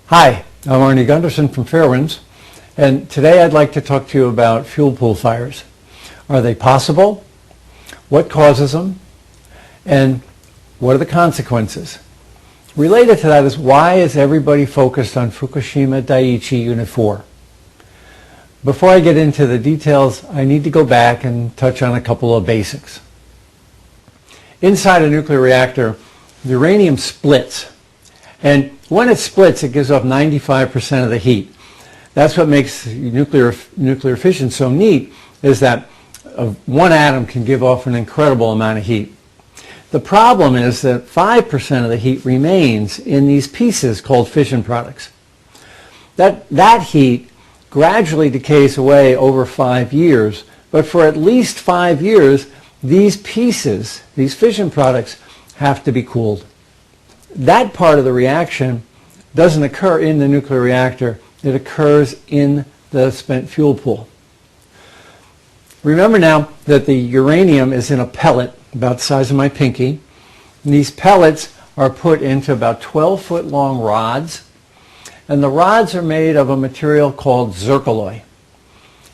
Hi, I'm Arnie Gunderson from Fairewinds, and today I'd like to talk to you about fuel pool fires. Are they possible? What causes them? And what are the consequences? Related to that is, why is everybody focused on Fukushima Daiichi Unit 4? Before I get into the details, I need to go back and touch on a couple of basics. Inside a nuclear reactor, the uranium splits. And when it splits, it gives off 95% of the heat. That's what makes nuclear fission so neat, is that one atom can give off an incredible amount of heat. The problem is that 5% of the heat remains in these pieces called fission products. That heat gradually decays away over 5 years, but for at least 5 years, these pieces, these fission products, have to be cooled. That part of the reaction doesn't occur in the nuclear reactor. It occurs in the spent fuel pool. Remember now that the uranium is in a pellet about the size of my pinky. And these pellets are put into about 12-foot long rods. And the rods are made of a material called zircaloy.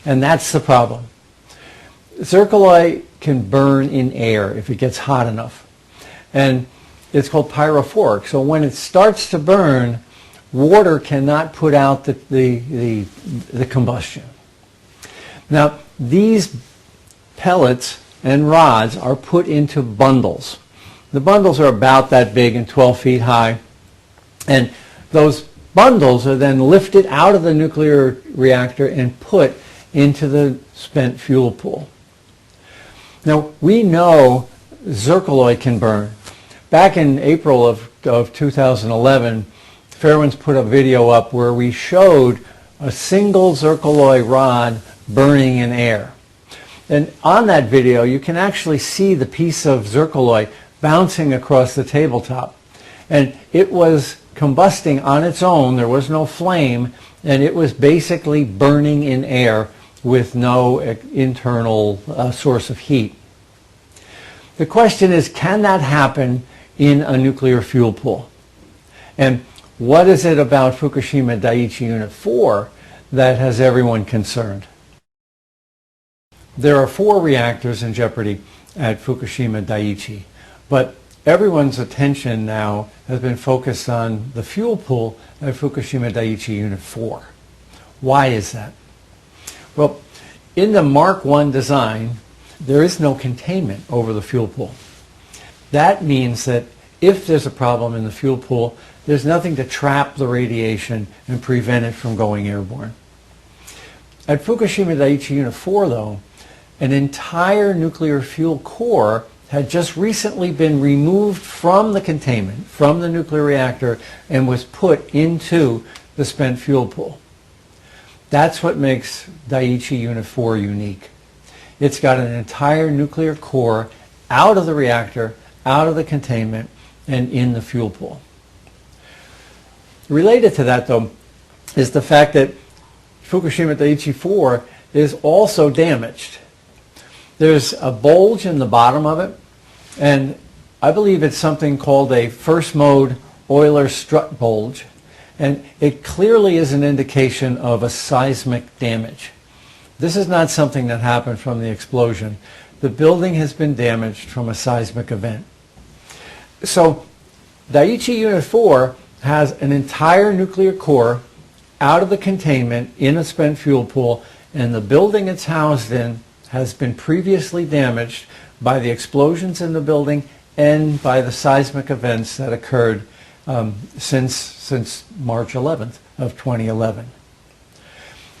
And that's the problem. Zircaloy can burn in air if it gets hot enough. And it's called pyrophoric. So when it starts to burn, water cannot put out the combustion. Now, these pellets and rods are put into bundles. The bundles are about that big and 12 feet high. And those bundles are then lifted out of the nuclear reactor and put into the spent fuel pool. Now, we know zircaloy can burn. Back in April of 2011, Fairewinds put a video up where we showed a single zircaloy rod burning in air. And on that video, you can actually see the piece of zircaloy bouncing across the tabletop. And it was combusting on its own. There was no flame, and it was basically burning in air with no internal source of heat. The question is, can that happen in a nuclear fuel pool? And what is it about Fukushima Daiichi Unit 4 that has everyone concerned? There are 4 reactors in jeopardy at Fukushima Daiichi, but everyone's attention now has been focused on the fuel pool at Fukushima Daiichi Unit 4. Why is that? Well, in the Mark I design, there is no containment over the fuel pool. That means that if there's a problem in the fuel pool, there's nothing to trap the radiation and prevent it from going airborne. At Fukushima Daiichi Unit 4, though, an entire nuclear fuel core had just recently been removed from the containment, from the nuclear reactor, and was put into the spent fuel pool. That's what makes Daiichi Unit 4 unique. It's got an entire nuclear core out of the reactor, out of the containment, and in the fuel pool. Related to that, though, is the fact that Fukushima Daiichi 4 is also damaged. There's a bulge in the bottom of it, and I believe it's something called a first mode Euler strut bulge, and it clearly is an indication of a seismic damage. This is not something that happened from the explosion. The building has been damaged from a seismic event. So Daiichi Unit 4 has an entire nuclear core out of the containment in a spent fuel pool, and the building it's housed in has been previously damaged by the explosions in the building and by the seismic events that occurred since March 11th of 2011.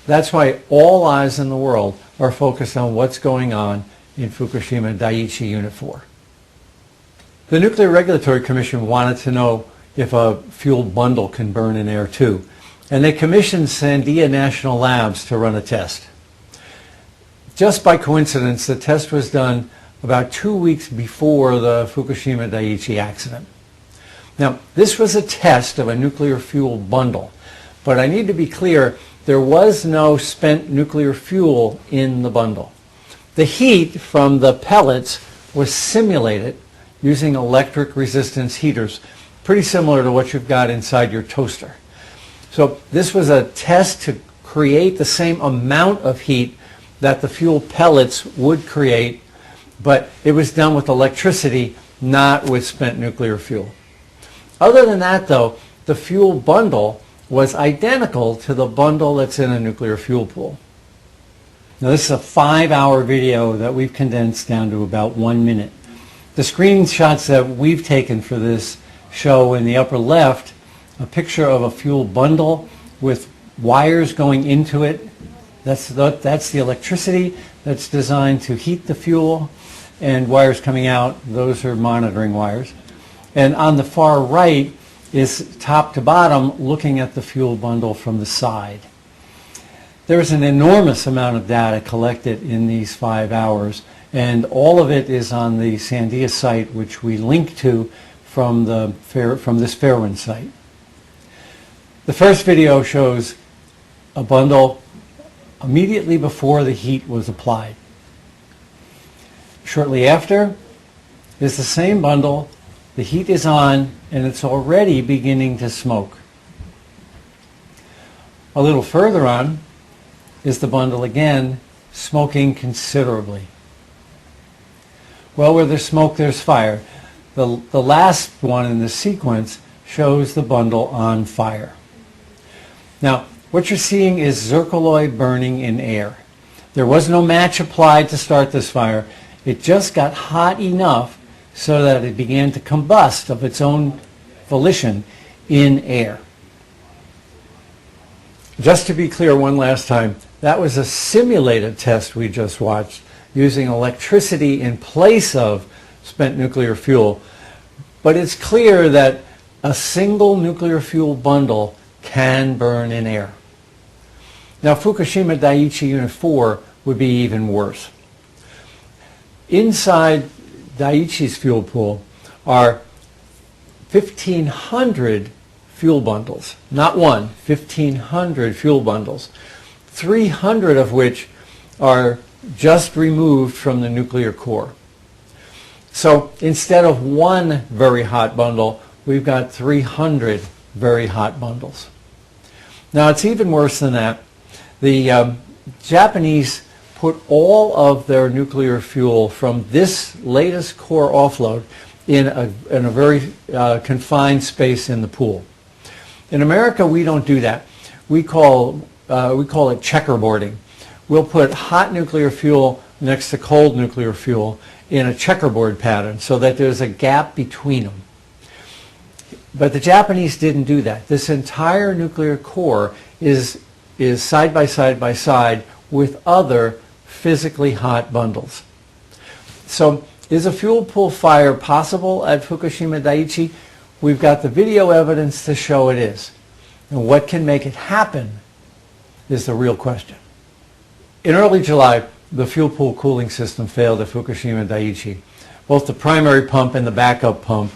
That's why all eyes in the world are focused on what's going on in Fukushima Daiichi Unit 4. The Nuclear Regulatory Commission wanted to know if a fuel bundle can burn in air too, and they commissioned Sandia National Labs to run a test. Just by coincidence, the test was done about 2 weeks before the Fukushima Daiichi accident. Now, this was a test of a nuclear fuel bundle, but I need to be clear, there was no spent nuclear fuel in the bundle. The heat from the pellets was simulated using electric resistance heaters, pretty similar to what you've got inside your toaster. So this was a test to create the same amount of heat that the fuel pellets would create, but it was done with electricity, not with spent nuclear fuel. Other than that, though, the fuel bundle was identical to the bundle that's in a nuclear fuel pool. Now, this is a 5-hour video that we've condensed down to about 1 minute. The screenshots that we've taken for this show in the upper left a picture of a fuel bundle with wires going into it. That's the electricity that's designed to heat the fuel, and wires coming out, those are monitoring wires. And on the far right is top to bottom looking at the fuel bundle from the side. There's an enormous amount of data collected in these 5 hours, and all of it is on the Sandia site, which we link to from this Fairwind site. The first video shows a bundle immediately before the heat was applied. Shortly after is the same bundle, the heat is on, and it's already beginning to smoke. A little further on is the bundle again, smoking considerably. Well, where there's smoke, there's fire. The last one in the sequence shows the bundle on fire. Now, what you're seeing is zircaloy burning in air. There was no match applied to start this fire. It just got hot enough so that it began to combust of its own volition in air. Just to be clear one last time, that was a simulated test we just watched using electricity in place of spent nuclear fuel. But it's clear that a single nuclear fuel bundle can burn in air. Now, Fukushima Daiichi Unit 4 would be even worse. Inside Daiichi's fuel pool are 1,500 fuel bundles. Not one, 1,500 fuel bundles. 300 of which are just removed from the nuclear core. So instead of one very hot bundle, we've got 300 very hot bundles. Now, it's even worse than that. The Japanese put all of their nuclear fuel from this latest core offload in a very confined space in the pool. In America, we don't do that. We call it checkerboarding. We'll put hot nuclear fuel next to cold nuclear fuel in a checkerboard pattern so that there's a gap between them. But the Japanese didn't do that. This entire nuclear core is side by side with other physically hot bundles. So is a fuel pool fire possible at Fukushima Daiichi? We've got the video evidence to show it is. And what can make it happen is the real question. In early July, the fuel pool cooling system failed at Fukushima Daiichi. Both the primary pump and the backup pump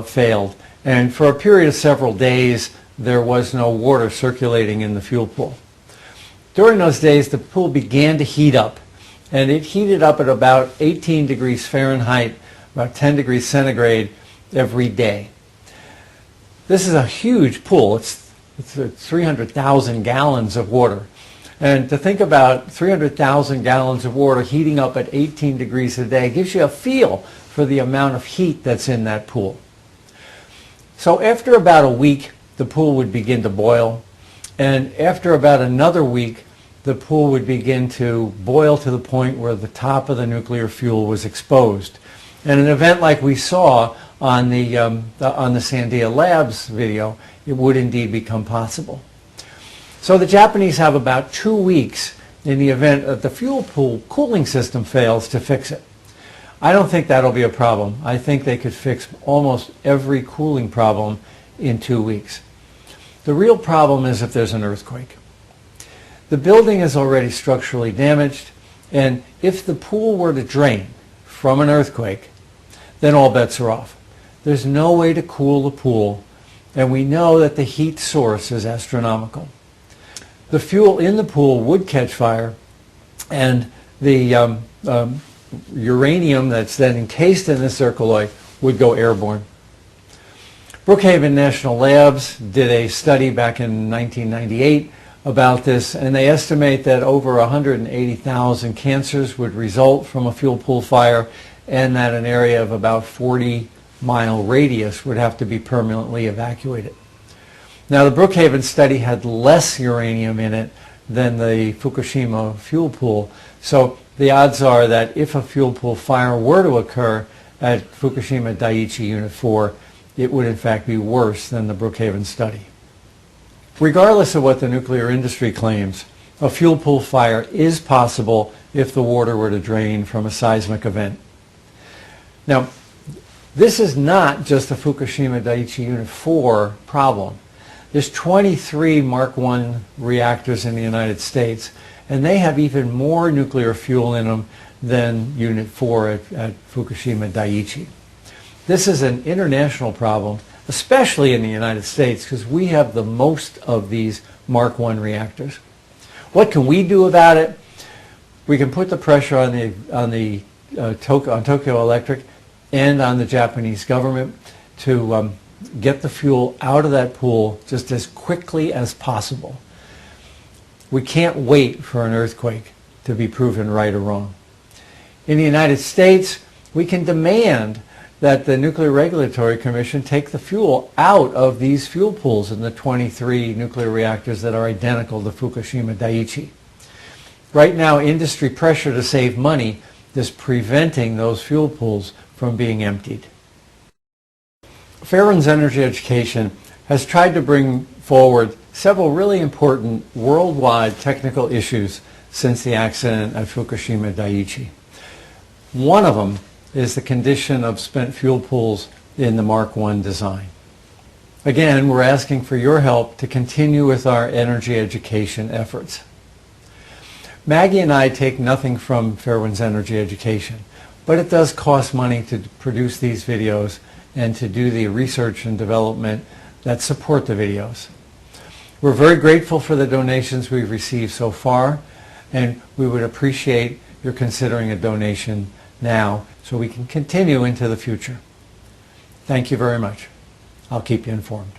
failed. And for a period of several days, there was no water circulating in the fuel pool. During those days, the pool began to heat up. And it heated up at about 18 degrees Fahrenheit, about 10 degrees centigrade every day. This is a huge pool. It's 300,000 gallons of water. And to think about 300,000 gallons of water heating up at 18 degrees a day gives you a feel for the amount of heat that's in that pool. So after about a week, the pool would begin to boil. And after about another week, the pool would begin to boil to the point where the top of the nuclear fuel was exposed. And an event like we saw on the Sandia Labs video, it would indeed become possible. So the Japanese have about 2 weeks in the event that the fuel pool cooling system fails to fix it. I don't think that'll be a problem. I think they could fix almost every cooling problem in 2 weeks. The real problem is if there's an earthquake. The building is already structurally damaged, and if the pool were to drain from an earthquake, then all bets are off. There's no way to cool the pool, and we know that the heat source is astronomical. The fuel in the pool would catch fire, and the uranium that's then encased in the zircaloy would go airborne. Brookhaven National Labs did a study back in 1998 about this, and they estimate that over 180,000 cancers would result from a fuel pool fire, and that an area of about 40-mile radius would have to be permanently evacuated. Now, the Brookhaven study had less uranium in it than the Fukushima fuel pool, so the odds are that if a fuel pool fire were to occur at Fukushima Daiichi Unit 4, it would in fact be worse than the Brookhaven study. Regardless of what the nuclear industry claims, a fuel pool fire is possible if the water were to drain from a seismic event. Now, this is not just a Fukushima Daiichi Unit 4 problem. There's 23 Mark I reactors in the United States, and they have even more nuclear fuel in them than Unit 4 at Fukushima Daiichi. This is an international problem, especially in the United States, because we have the most of these Mark I reactors. What can we do about it? We can put the pressure on Tokyo Electric and on the Japanese government to get the fuel out of that pool just as quickly as possible. We can't wait for an earthquake to be proven right or wrong. In the United States, we can demand that the Nuclear Regulatory Commission take the fuel out of these fuel pools in the 23 nuclear reactors that are identical to Fukushima Daiichi. Right now, industry pressure to save money is preventing those fuel pools from being emptied. Fairewinds Energy Education has tried to bring forward several really important worldwide technical issues since the accident at Fukushima Daiichi. One of them is the condition of spent fuel pools in the Mark I design. Again, we're asking for your help to continue with our energy education efforts. Maggie and I take nothing from Fairewinds Energy Education, but it does cost money to produce these videos and to do the research and development that support the videos. We're very grateful for the donations we've received so far, and we would appreciate your considering a donation now so we can continue into the future. Thank you very much. I'll keep you informed.